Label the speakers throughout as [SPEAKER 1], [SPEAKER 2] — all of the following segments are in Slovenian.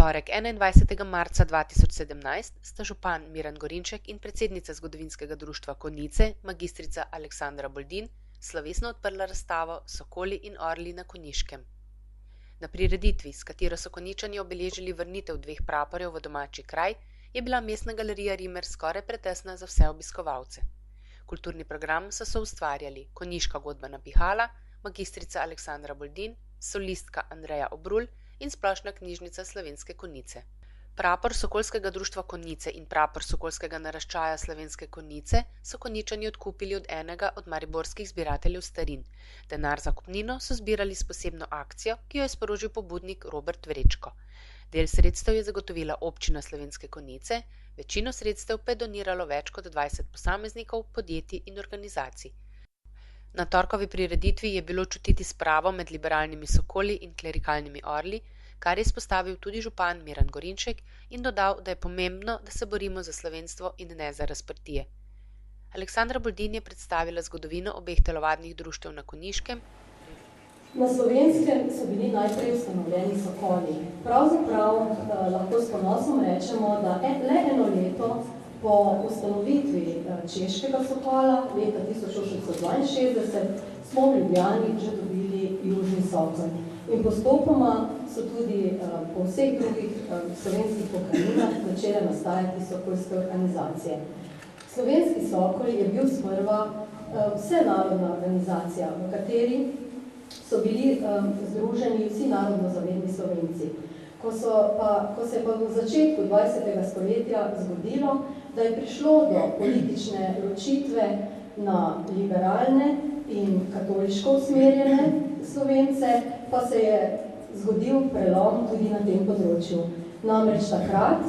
[SPEAKER 1] Torek 21. marca 2017 sta župan Miran Gorinček in predsednica Zgodovinskega društva Konjice, magistrica Aleksandra Boldin, slovesno odprla razstavo Sokoli in orli na Konjiškem. Na prireditvi, s katero so Konjičani obeležili vrnitev dveh praporjev v domači kraj, je bila mestna galerija Rimer skoraj pretesna za vse obiskovalce. Kulturni program so soustvarjali Konjiška godbena pihala, magistrica Aleksandra Boldin, solistka Andreja Obrul in Splošna knjižnica Slovenske Konjice. Prapor Sokolskega društva Konjice in prapor Sokolskega naraščaja Slovenske Konjice so Konjičani odkupili od enega od mariborskih zbirateljev starin. Denar za kupnino so zbirali s posebno akcijo, ki jo je sporožil pobudnik Robert Vrečko. Del sredstev je zagotovila občina Slovenske Konjice, večino sredstev pa je doniralo več kot 20 posameznikov, podjetij in organizacij. Na torkovi prireditvi je bilo čutiti spravo med liberalnimi sokoli in klerikalnimi orli, kar je izpostavil tudi župan Miran Gorinček in dodal, da je pomembno, da se borimo za slovenstvo in ne za razprtije. Aleksandra Boldin je predstavila zgodovino obeh telovadnih društev na Konjiškem.
[SPEAKER 2] Na Slovenskem so bili najprej ustanovljeni sokoli. Pravzaprav lahko s ponosom rečemo, da le eno leto po ustanovitvi češkega sokola leta 1862 smo v Ljubljani že dobili južni sokol. In postopoma so tudi po vseh drugih slovenskih pokrajinah začele nastajati sokolske organizacije. Slovenski sokol je bil sprva vsenarodna organizacija, v kateri so bili združeni vsi narodno zavedni Slovenci. Ko se je pa v začetku 20. stoletja zgodilo, da je prišlo do politične ločitve na liberalne in katoliško usmerjene Slovence, pa se je zgodil prelom tudi na tem področju. Namreč takrat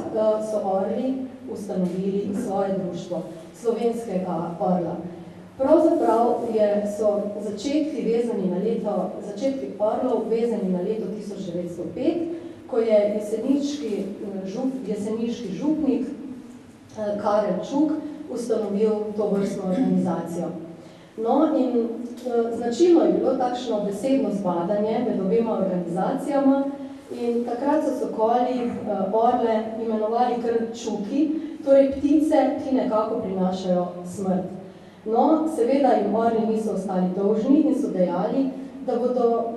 [SPEAKER 2] so orli ustanovili svoje društvo, Slovenskega orla. Pravzaprav so začetki orlov vezani na leto 1905, ko je jeseniški župnik Karel Čuk ustanovil to vrstno organizacijo. No in značilno je bilo takšno besedno zbadanje med obema organizacijama in takrat so sokoli orle imenovali kar čuki, torej ptice, ki nekako prinašajo smrt. No, seveda jim orli niso ostali dolžni in so dejali, da bodo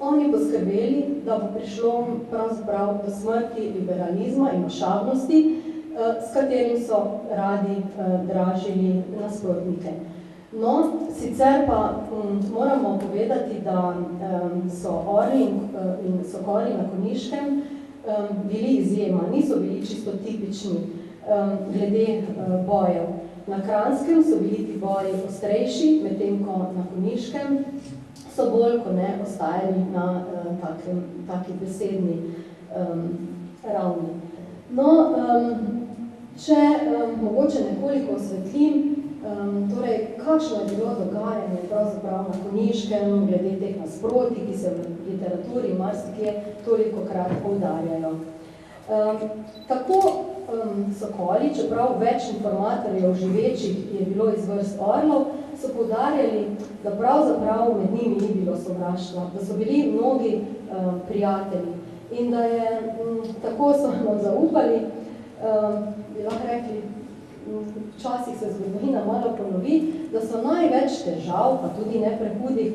[SPEAKER 2] oni poskrbeli, da bo prišlo pravzaprav do smrti liberalizma in ošabnosti, s katerim so radi dražili nasprotnike. No, sicer pa moramo povedati, da so orli in sokoli na Konjiškem bili izjema, niso bili čisto tipični glede bojev. Na Kranjskem so bili ti boji ostrejši, medtem ko na Konjiškem so bolj, ko ne, ostajali na taki besedni ravni. No, če mogoče nekoliko osvetlim, torej, kakšno je bilo dogajanje pravzaprav na Konjiškem, glede teh nasprotij, ki se v literaturi marsikje tolikokrat poudarjajo. Tako sokoli, čeprav več informatorjev živečih je bilo iz vrst orlov, so poudarjali, da pravzaprav med njimi ni bilo sovraštva, da so bili mnogi prijatelji in da je, tako so nam zaupali, bi lahko rekli, včasih se zgodovina malo ponovi, da so največ težav, pa tudi ne prehudih,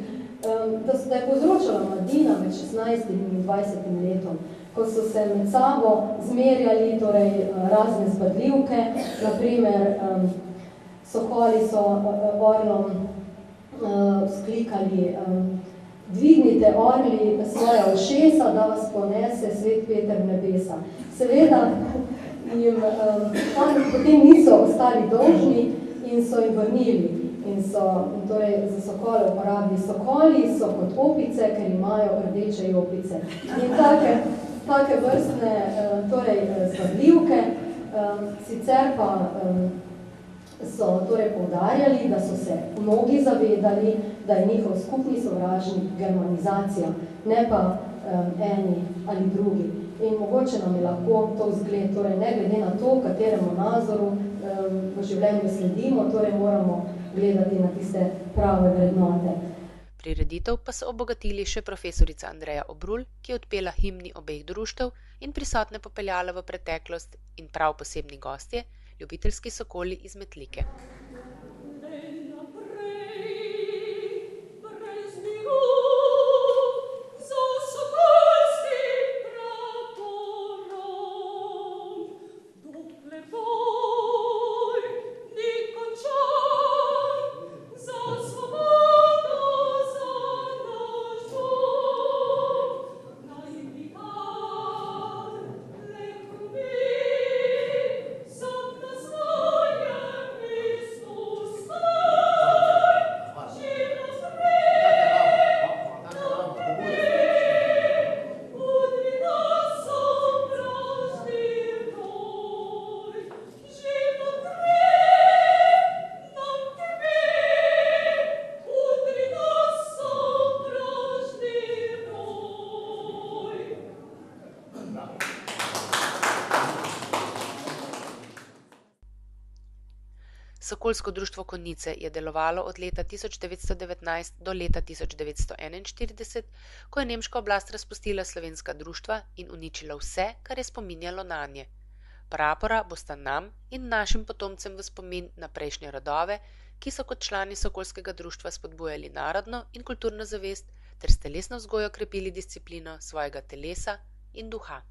[SPEAKER 2] da je povzročala mladina med 16 in 20 letom, ko so se med sabo zmerjali, torej razne zbadljivke, naprimer sokoli so orlom sklikali, dvignite orli svoja ušesa, da vas ponese svet Peter v nebesa. Seveda jim potem niso ostali dolžni in so jim vrnili in so torej za sokole uporabili. Sokoli so kot opice, ker imajo rdeče jopice. In take vrstne torej zvadljivke, sicer pa so torej poudarjali, da so se mnogi zavedali, da je njihov skupni sovražnik germanizacija, ne pa eni ali drugi. In mogoče nam je lahko to vzgled, torej ne glede na to, kateremu nazoru v življenju sledimo, torej moramo gledati na tiste prave vrednote.
[SPEAKER 1] Prireditev pa so obogatili še profesorica Andreja Obrul, ki je odpela himni obeh društev in prisotne popeljala v preteklost in prav posebni gostje, ljubiteljski sokoli iz Metlike. Sokolsko društvo Konjice je delovalo od leta 1919 do leta 1941, ko je nemška oblast razpustila slovenska društva in uničila vse, kar je spominjalo nanje. Prapora bosta nam in našim potomcem v spomin na prejšnje rodove, ki so kot člani Sokolskega društva spodbujali narodno in kulturno zavest ter s telesno vzgojo krepili disciplino svojega telesa in duha.